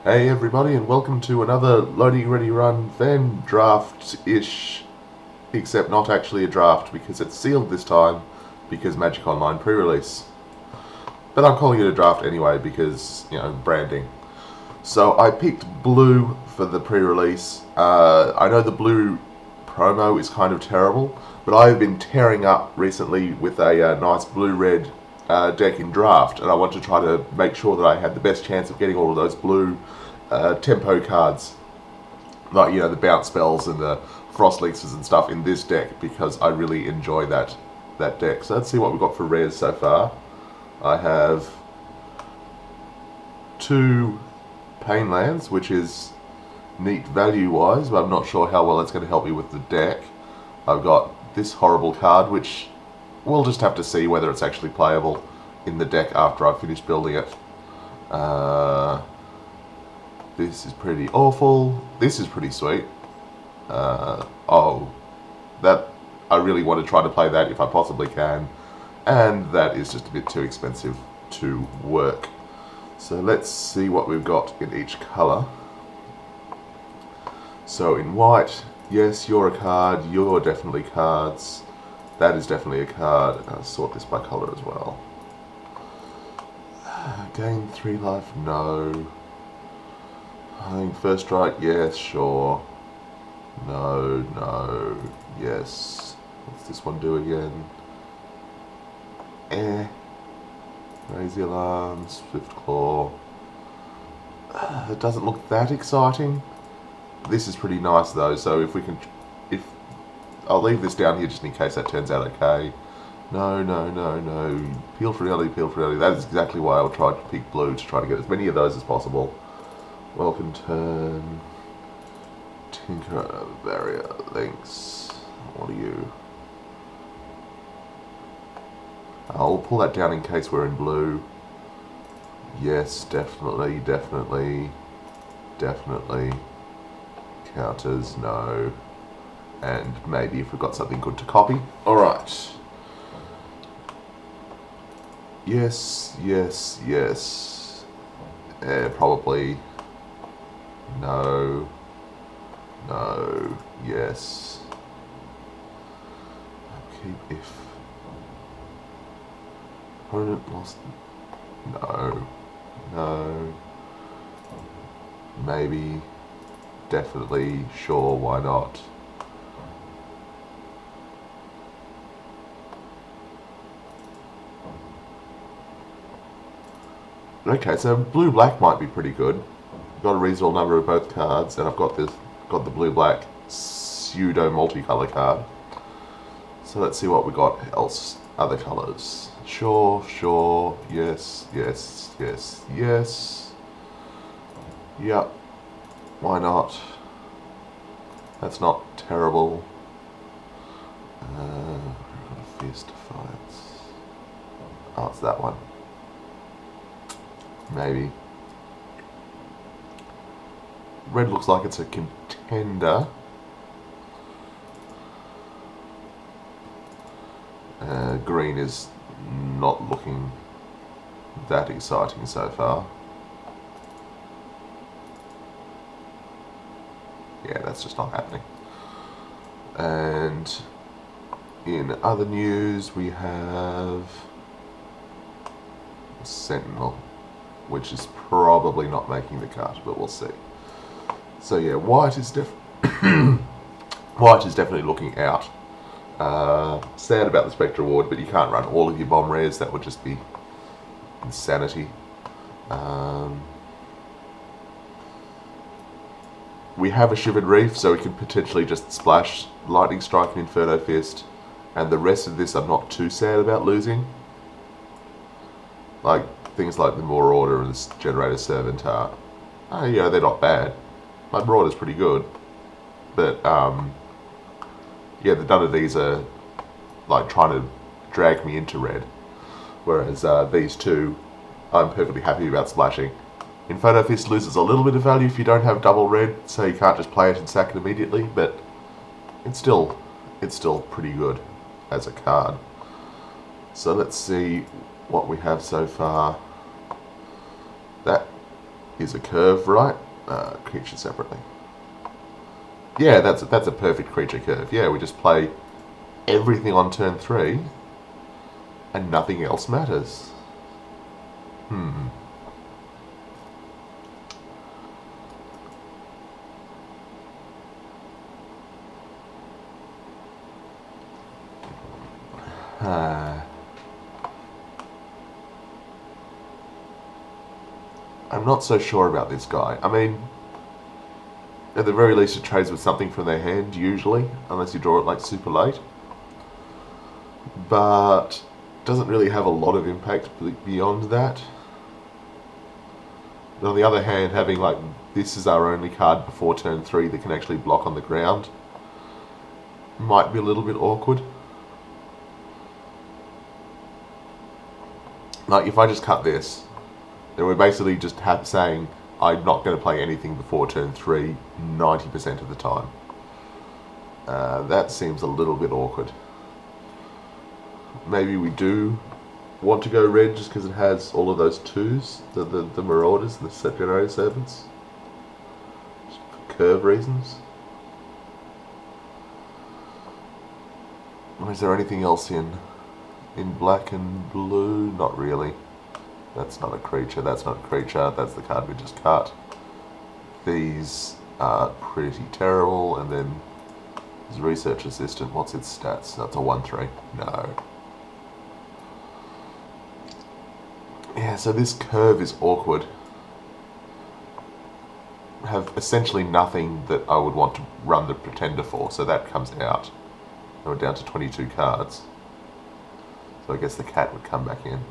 Hey everybody, and welcome to another Loading Ready Run Fan draft-ish, except not actually a draft because it's sealed this time because Magic Online pre-release. But I'm calling it a draft anyway because, branding. So I picked blue for the pre-release. I know the blue promo is kind of terrible, but I've been tearing up recently with a nice blue-red deck in draft, and I want to try to make sure that I had the best chance of getting all of those blue tempo cards, like the bounce spells and the frost leases and stuff in this deck, because I really enjoy that deck. So let's see what we've got for rares so far. I have 2 Pain Lands, which is neat value-wise, but I'm not sure how well it's going to help me with the deck. I've got this horrible card, which we'll just have to see whether it's actually playable in the deck after I finish building it. This is pretty awful. This is pretty sweet. That I really want to try to play that if I possibly can, and that is just a bit too expensive to work. So let's see what we've got in each colour. So in white, yes, you're a card, you're definitely cards. That is definitely a card. I'll sort this by colour as well. Gain 3 life, no. I think first strike, yes, sure. No, yes. What's this one do again? Raise the alarm, Swift Claw. It doesn't look that exciting. This is pretty nice though, so if I'll leave this down here just in case that turns out okay. No. Peel for reality. That is exactly why I'll try to pick blue, to try to get as many of those as possible. Welcome turn. Tinker, barrier, links. What are you? I'll pull that down in case we're in blue. Yes, definitely. Counters, no. And maybe if we've got something good to copy. Alright. Yes. Probably. No, yes. Keep if opponent lost. No. Maybe. Definitely. Sure, why not? Okay, so blue-black might be pretty good. Got a reasonable number of both cards, and I've got the blue-black pseudo multicolor card. So let's see what we got else. Other colors. Sure. Yes. Yep. Why not? That's not terrible. Fierce Defiance. Oh, it's that one. Maybe. Red looks like it's a contender. Green is not looking that exciting so far. Yeah, that's just not happening. And in other news, we have Sentinel, which is probably not making the cut, but we'll see. So yeah, white is definitely looking out. Sad about the Spectre Award, but you can't run all of your bomb rares. That would just be insanity. We have a Shivered Reef, so we can potentially just splash Lightning Strike and Inferno Fist, and the rest of this I'm not too sad about losing. Like things like the Marauder and the Generator Servant are, they're not bad. My Marauder's pretty good, but none of these are like trying to drag me into red, whereas these two I'm perfectly happy about splashing. Inferno Fist loses a little bit of value if you don't have double red, so you can't just play it and sack it immediately, but it's still pretty good as a card. So let's see what we have so far. That is a curve, right? Creature separately. Yeah, that's a perfect creature curve. Yeah, we just play everything on turn 3 and nothing else matters. I'm not so sure about this guy. I mean, at the very least it trades with something from their hand, usually, unless you draw it like super late. But doesn't really have a lot of impact beyond that. But on the other hand, having like, this is our only card before turn 3 that can actually block on the ground might be a little bit awkward. Like, if I just cut this, then we're basically just saying I'm not going to play anything before turn 3 90% of the time. That seems a little bit awkward. Maybe we do want to go red just because it has all of those 2s, the Marauders, the set generator servants, just for curve reasons. Or is there anything else in black and blue? Not really. That's not a creature, that's not a creature, that's the card we just cut. These are pretty terrible, and then there's Research Assistant. What's its stats? That's a 1/3. No. Yeah, so this curve is awkward. Have essentially nothing that I would want to run the Pretender for, so that comes out. And we're down to 22 cards. So I guess the cat would come back in.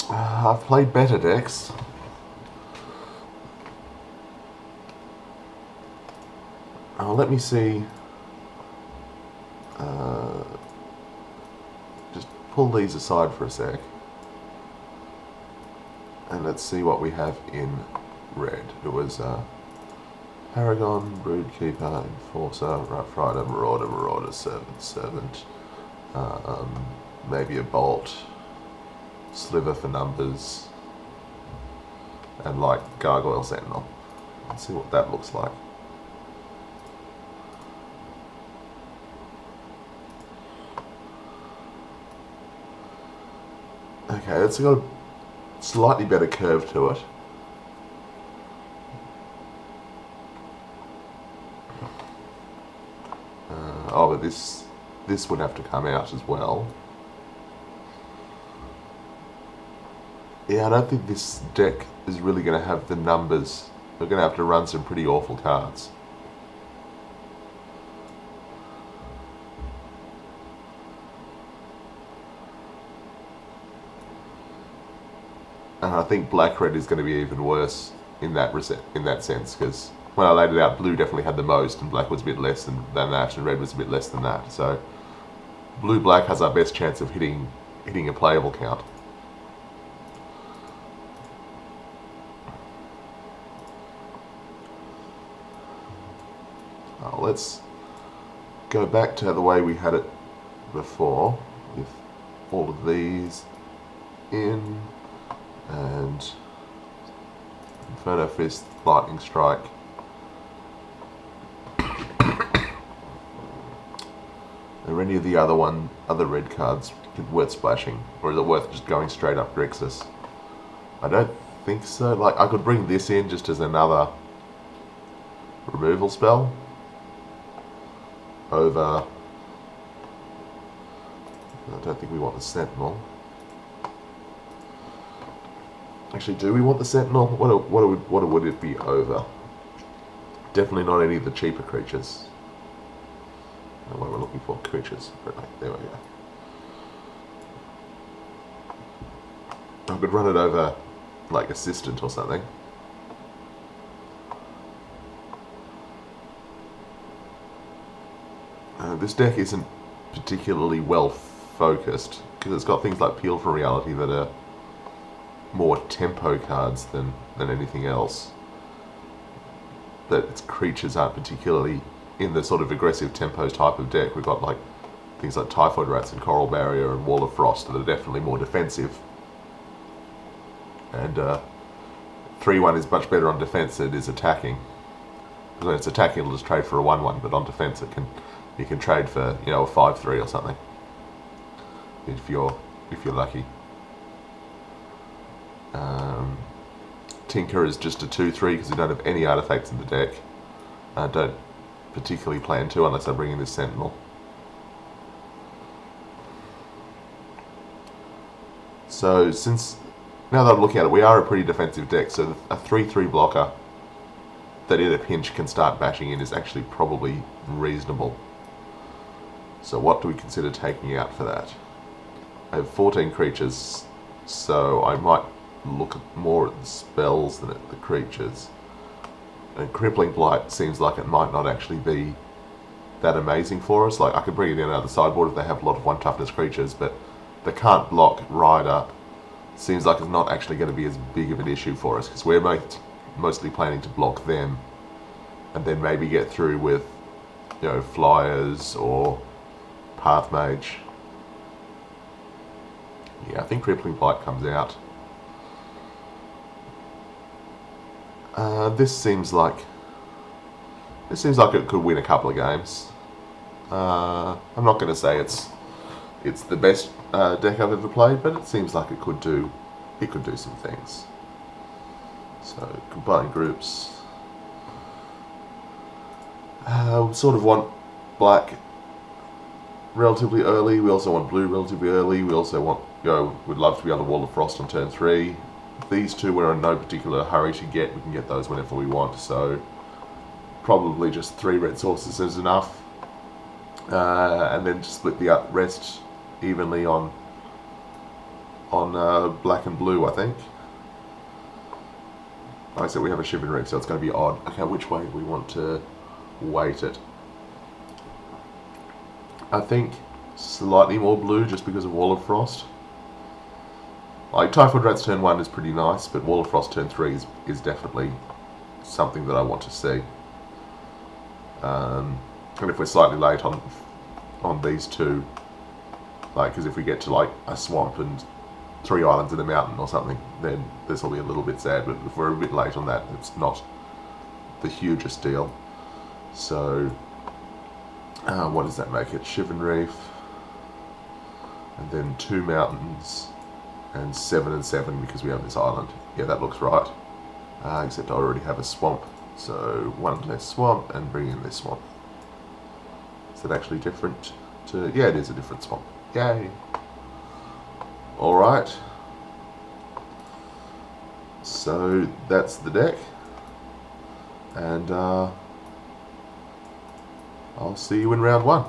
I've played better decks. Let me see. Just pull these aside for a sec. And let's see what we have in red. It was Paragon, Broodkeeper, Enforcer, Rough Rider, Marauder, Servant. Maybe a Bolt. Sliver for numbers, and like Gargoyle Sentinel. Let's see what that looks like. Okay, it's got a slightly better curve to it. But this would have to come out as well. Yeah, I don't think this deck is really going to have the numbers. We're going to have to run some pretty awful cards. And I think black-red is going to be even worse in that sense, because when I laid it out, blue definitely had the most, and black was a bit less than that, and red was a bit less than that. So blue-black has our best chance of hitting a playable count. Let's go back to the way we had it before, with all of these in, and Inferno Fist, Lightning Strike. Are any of the other red cards worth splashing, or is it worth just going straight up Grixis? I don't think so. Like, I could bring this in just as another removal spell over. I don't think we want the Sentinel. Actually, do we want the Sentinel? What would it be over? Definitely not any of the cheaper creatures. What we're looking for, creatures. There we go. I could run it over like Assistant or something. This deck isn't particularly well focused because it's got things like Peel from Reality that are more tempo cards than anything else. That its creatures aren't particularly in the sort of aggressive tempo type of deck. We've got like things like Typhoid Rats and Coral Barrier and Wall of Frost that are definitely more defensive and 3-1 is much better on defense than it is attacking. Because when it's attacking, it'll just trade for a 1-1, but on defense, you can trade for, you know, a 5-3 or something if you're lucky. Tinker is just a 2-3 because we don't have any artifacts in the deck. I don't particularly plan to unless I bring in this Sentinel. So now that I'm looking at it, we are a pretty defensive deck, so a 3-3 blocker that in a pinch can start bashing in is actually probably reasonable. So what do we consider taking out for that? I have 14 creatures, so I might look more at the spells than at the creatures. And Crippling Blight seems like it might not actually be that amazing for us. Like, I could bring it in out of the sideboard if they have a lot of 1 toughness creatures, but the can't block Rider seems like it's not actually going to be as big of an issue for us, because we're mostly planning to block them and then maybe get through with, you know, Flyers or Path Mage. Yeah, I think Crippling Blight comes out. This seems like it could win a couple of games. I'm not going to say it's the best deck I've ever played, but it seems like it could do some things. So combine groups. We sort of want black relatively early. We also want blue relatively early. We also want, you know, we'd love to be able to Wall of Frost on turn 3. These two we're in no particular hurry to get. We can get those whenever we want. So probably just 3 red sources is enough, and then just split the rest evenly on black and blue, I think. Like I said, we have a Shivan Reef, so it's going to be odd. Okay, which way do we want to weight it? I think slightly more blue just because of Wall of Frost. Like, Typhoid Rats turn 1 is pretty nice, but Wall of Frost turn 3 is definitely something that I want to see. And if we're slightly late on these two, like, because if we get to like a swamp and 3 islands in a mountain or something, then this will be a little bit sad. But if we're a bit late on that, it's not the hugest deal. So what does that make it? Shivan Reef, and then 2 mountains, and 7 and 7 because we have this island. Yeah, that looks right. Except I already have a swamp, so 1 less swamp and bring in this swamp. Is it actually different to? Yeah, it is a different swamp. Yay! Alright. So that's the deck. And I'll see you in round 1.